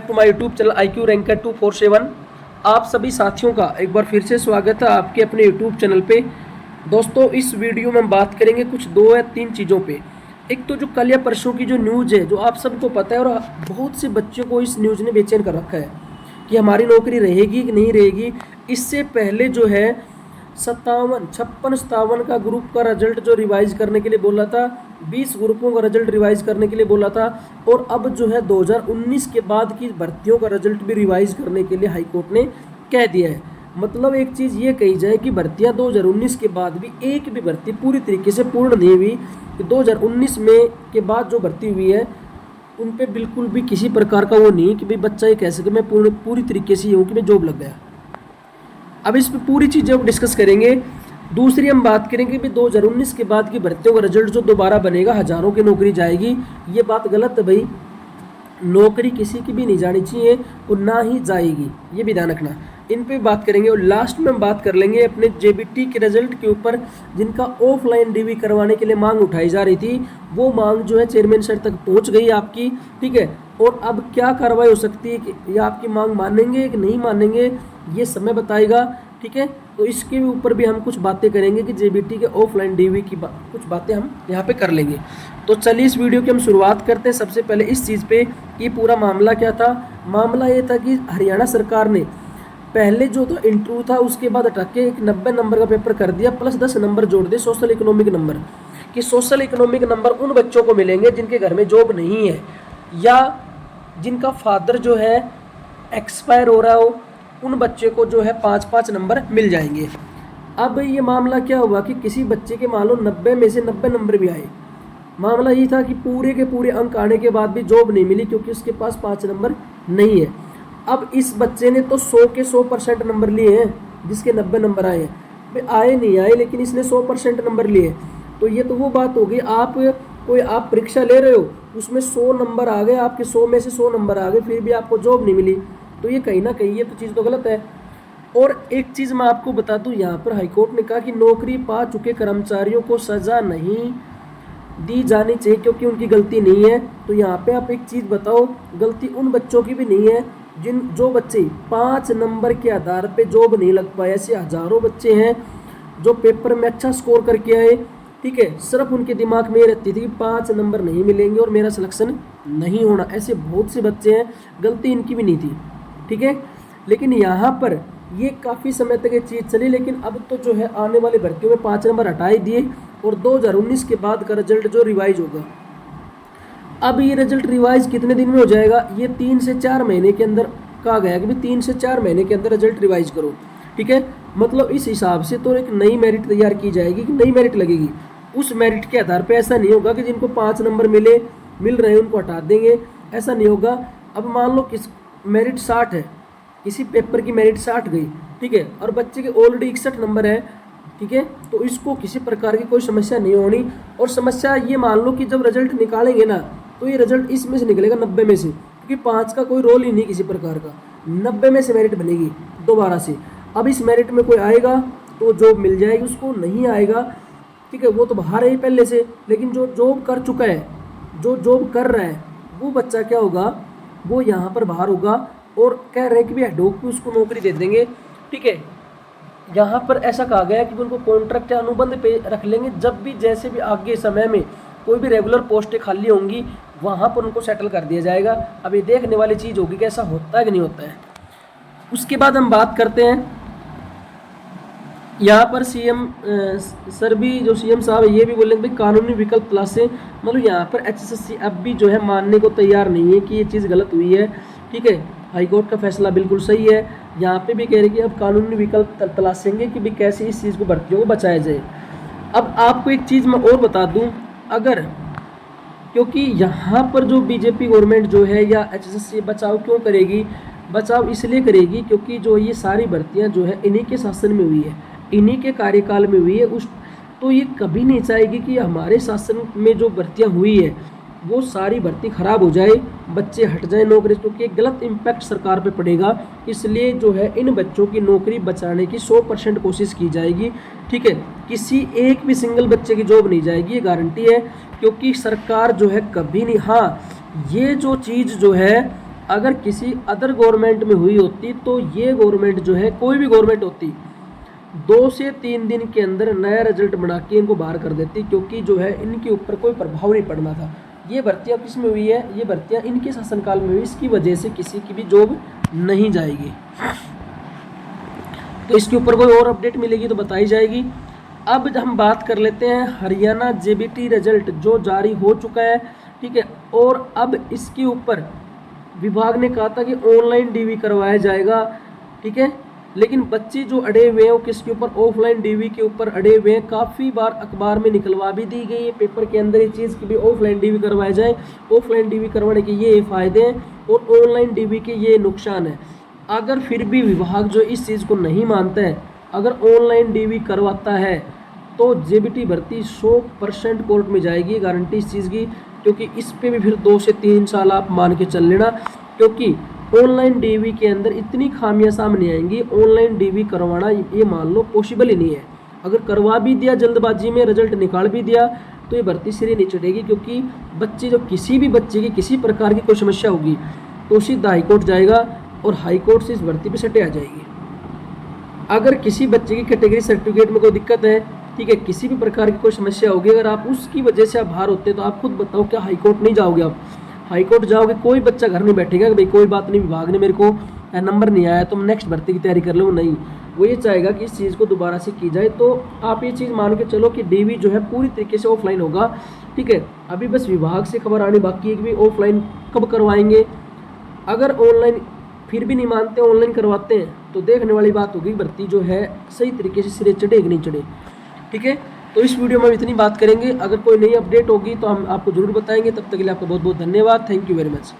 Back to my YouTube channel IQ ranker 247। आप सभी साथियों का एक बार फिर से स्वागत है आपके अपने यूट्यूब चैनल पे। दोस्तों, इस वीडियो में हम बात करेंगे कुछ 2 या 3 चीज़ों पे। एक तो जो कल या परसों की जो न्यूज़ है, जो आप सबको पता है और बहुत से बच्चों को इस न्यूज़ ने बेचैन कर रखा है कि हमारी नौकरी रहेगी कि नहीं रहेगी। इससे पहले जो है 57 का ग्रुप का रिजल्ट जो रिवाइज करने के लिए बोला था, 20 ग्रुपों का रिजल्ट रिवाइज करने के लिए बोला था, और अब जो है 2019 के बाद की भर्तियों का रिजल्ट भी रिवाइज करने के लिए हाई कोर्ट ने कह दिया है। मतलब एक चीज़ ये कही जाए कि भर्तियां 2019 के बाद भी एक भी भर्ती पूरी तरीके से पूर्ण नहीं हुई। 2019 में के बाद जो भर्ती हुई है उन पे बिल्कुल भी किसी प्रकार का वो नहीं कि भाई बच्चा ये कह सके मैं पूरी तरीके से ये हूँ कि मैं जॉब लग गया। अब इस पर पूरी चीज़ें हम डिस्कस करेंगे। दूसरी हम बात करेंगे कि 2019 के बाद की भर्तियों का रिजल्ट जो दोबारा बनेगा, हज़ारों की नौकरी जाएगी। ये बात गलत है भाई, नौकरी किसी की भी नहीं जानी चाहिए और ना ही जाएगी, ये भी ध्यान रखना। इन पे बात करेंगे और लास्ट में हम बात कर लेंगे अपने JBT के रिजल्ट के ऊपर, जिनका ऑफलाइन DV करवाने के लिए मांग उठाई जा रही थी। वो मांग जो है चेयरमैन सर तक पहुंच गई आपकी, ठीक है। और अब क्या कार्रवाई हो सकती है कि ये आपकी मांग मानेंगे कि नहीं मानेंगे, ये समय बताएगा, ठीक है। तो इसके ऊपर भी हम कुछ बातें करेंगे कि JBT के ऑफलाइन DV की कुछ बातें हम यहाँ पे कर लेंगे। तो चलिए इस वीडियो की हम शुरुआत करते हैं। सबसे पहले इस चीज़ पे कि पूरा मामला क्या था। मामला ये था कि हरियाणा सरकार ने पहले जो तो इंटरव्यू था उसके बाद हटा के एक 90 नंबर का पेपर कर दिया, प्लस 10 नंबर जोड़ दिए सोशल इकोनॉमिक नंबर। कि सोशल इकोनॉमिक नंबर उन बच्चों को मिलेंगे जिनके घर में जॉब नहीं है या जिनका फादर जो है एक्सपायर हो रहा हो, उन बच्चे को जो है 5-5 नंबर मिल जाएंगे। अब ये मामला क्या हुआ कि किसी बच्चे के मान लो 90 में से 90 नंबर भी आए। मामला ये था कि पूरे के पूरे अंक आने के बाद भी जॉब नहीं मिली क्योंकि उसके पास 5 नंबर नहीं है। अब इस बच्चे ने तो 100 के 100% नंबर लिए हैं, जिसके 90 नंबर आए हैं। भाई आए नहीं आए, लेकिन इसने 100% नंबर लिए। तो ये तो वो बात हो गई, आप परीक्षा ले रहे हो, उसमें 100 नंबर आ गए, आपके 100 में से 100 नंबर आ गए, फिर भी आपको जॉब नहीं मिली। तो ये कहीं ना कहीं ये तो चीज़ तो गलत है। और एक चीज़ मैं आपको बता दूं, यहाँ पर हाईकोर्ट ने कहा कि नौकरी पा चुके कर्मचारियों को सज़ा नहीं दी जानी चाहिए क्योंकि उनकी गलती नहीं है। तो यहाँ पे आप एक चीज़ बताओ, गलती उन बच्चों की भी नहीं है जो बच्चे 5 नंबर के आधार पे जॉब नहीं लग पाए। ऐसे हज़ारों बच्चे हैं जो पेपर में अच्छा स्कोर करके आए, ठीक है, सिर्फ उनके दिमाग में ये रहती थी कि 5 नंबर नहीं मिलेंगे और मेरा सिलेक्शन नहीं होना। ऐसे बहुत से बच्चे हैं, गलती इनकी भी नहीं थी, ठीक है। लेकिन यहाँ पर ये काफ़ी समय तक ये चीज़ चली, लेकिन अब तो जो है आने वाली भर्तियों में 5 नंबर हटा ही दिए और 2019 के बाद का रिजल्ट जो रिवाइज होगा। अब ये रिजल्ट रिवाइज कितने दिन में हो जाएगा, ये 3 से 4 महीने के अंदर कहा गया कि भाई 3 से 4 महीने के अंदर रिजल्ट रिवाइज करो, ठीक है। मतलब इस हिसाब से तो एक नई मेरिट तैयार की जाएगी कि नई मेरिट लगेगी। उस मेरिट के आधार पे ऐसा नहीं होगा कि जिनको 5 नंबर मिल रहे हैं उनको हटा देंगे, ऐसा नहीं होगा। अब मान लो किस मेरिट 60 है, किसी पेपर की मेरिट 60 गई, ठीक है, और बच्चे के ऑलरेडी 61 नंबर है, ठीक है, तो इसको किसी प्रकार की कोई समस्या नहीं होनी। और समस्या ये मान लो कि जब रिजल्ट निकालेंगे ना, तो ये रिजल्ट इसमें से निकलेगा 90 में से, क्योंकि 5 का कोई रोल ही नहीं किसी प्रकार का। 90 में से मेरिट बनेगी दोबारा से। अब इस मेरिट में कोई आएगा तो जॉब मिल जाएगी, उसको नहीं आएगा, ठीक है, वो तो बाहर है ही पहले से। लेकिन जो जॉब कर चुका है, जो जॉब कर रहा है, वो बच्चा क्या होगा, वो यहाँ पर बाहर होगा और कह रहे हैं कि भाई हेडोक पे उसको नौकरी दे देंगे, ठीक है। यहाँ पर ऐसा कहा गया है कि उनको कॉन्ट्रैक्ट या अनुबंध पे रख लेंगे। जब भी जैसे भी आगे समय में कोई भी रेगुलर पोस्टें खाली होंगी, वहाँ पर उनको सेटल कर दिया जाएगा। अब ये देखने वाली चीज़ होगी कि ऐसा होता है कि नहीं होता है। उसके बाद हम बात करते हैं, यहाँ पर CM सर भी, जो CM साहब है, ये भी बोले भाई कानूनी विकल्प तलाशें। मतलब यहाँ पर HSSC अब भी जो है मानने को तैयार नहीं है कि ये चीज़ गलत हुई है, ठीक है। हाईकोर्ट का फैसला बिल्कुल सही है। यहाँ पे भी कह रहे कि अब कानूनी विकल्प तलाशेंगे कि भाई कैसे इस चीज़ को भर्तियों को बचाया जाए। अब आपको एक चीज़ मैं और बता दूँ, अगर क्योंकि यहाँ पर जो BJP गवर्नमेंट जो है या HSSC बचाव क्यों करेगी, बचाव इसलिए करेगी क्योंकि जो ये सारी भर्तियाँ जो है इन्हीं के शासन में हुई है, इन्हीं के कार्यकाल में हुई है। तो ये कभी नहीं चाहेगी कि हमारे शासन में जो भर्तियाँ हुई है वो सारी भर्ती खराब हो जाए, बच्चे हट जाए नौकरी, क्योंकि एक गलत इम्पैक्ट सरकार पे पड़ेगा। इसलिए जो है इन बच्चों की नौकरी बचाने की 100% कोशिश की जाएगी, ठीक है। किसी एक भी सिंगल बच्चे की जॉब नहीं जाएगी, ये गारंटी है, क्योंकि सरकार जो है कभी नहीं, हाँ ये जो चीज़ जो है अगर किसी अदर गवर्नमेंट में हुई होती तो ये गवर्नमेंट जो है, कोई भी गवर्नमेंट होती, 2 से 3 दिन के अंदर नया रिजल्ट बना के इनको बाहर कर देती, क्योंकि जो है इनके ऊपर कोई प्रभाव नहीं पड़ना था। ये भर्तियाँ किस में हुई है? ये भर्तियाँ इनके शासनकाल में हुई, इसकी वजह से किसी की भी जॉब नहीं जाएगी। तो इसके ऊपर कोई और अपडेट मिलेगी तो बताई जाएगी। अब हम बात कर लेते हैं हरियाणा जेबीटी रिजल्ट जो जारी हो चुका है, ठीक है। और अब इसके ऊपर विभाग ने कहा था कि ऑनलाइन डीवी करवाया जाएगा, ठीक है। लेकिन बच्चे जो अड़े हुए हैं वो किसके ऊपर? ऑफलाइन डीवी के ऊपर अड़े हुए हैं। काफ़ी बार अखबार में निकलवा भी दी गई है, पेपर के अंदर ये चीज़ कि भी ऑफलाइन डीवी करवाया जाए। ऑफलाइन डीवी करवाने के ये फ़ायदे हैं और ऑनलाइन डीवी के ये नुकसान है। अगर फिर भी विभाग जो इस चीज़ को नहीं मानता है, अगर ऑनलाइन डीवी करवाता है तो जेबीटी भर्ती 100% कोर्ट में जाएगी, गारंटी इस चीज़ की। क्योंकि इस पे भी फिर 2 से 3 साल आप मान के चल लेना, क्योंकि ऑनलाइन डीवी के अंदर इतनी खामियां सामने आएंगी। ऑनलाइन डीवी करवाना ये मान लो पॉसिबल ही नहीं है। अगर करवा भी दिया जल्दबाजी में, रिजल्ट निकाल भी दिया, तो ये भर्ती सिरे नहीं चढ़ेगी। क्योंकि बच्चे जो किसी भी बच्चे की किसी प्रकार की कोई समस्या होगी तो सीधा हाईकोर्ट जाएगा और हाईकोर्ट से इस भर्ती पर सटे आ जाएगी। अगर किसी बच्चे की कैटेगरी सर्टिफिकेट में कोई दिक्कत है, ठीक है, किसी भी प्रकार की कोई समस्या होगी, अगर आप उसकी वजह से आप बाहर होते हैं तो आप खुद बताओ क्या हाईकोर्ट नहीं जाओगे? आप हाईकोर्ट जाओगे, कोई बच्चा घर नहीं बैठेगा कि भाई कोई बात नहीं, विभाग ने मेरे को नंबर नहीं आया तो मैं नेक्स्ट भर्ती की तैयारी कर लूँ। नहीं, वो ये चाहेगा कि इस चीज़ को दोबारा से की जाए। तो आप ये चीज़ मान के चलो कि डीवी जो है पूरी तरीके से ऑफलाइन होगा, ठीक है। अभी बस विभाग से खबर आनी बाकी है कि भाई ऑफलाइन कब करवाएंगे। अगर ऑनलाइन फिर भी नहीं मानते, ऑनलाइन करवाते हैं, तो देखने वाली बात होगी भर्ती जो है सही तरीके से सिरे चढ़े कि नहीं चढ़े, ठीक है। तो इस वीडियो में हम इतनी बात करेंगे। अगर कोई नई अपडेट होगी तो हम आपको ज़रूर बताएंगे। तब तक के लिए आपका बहुत बहुत धन्यवाद। Thank you very much.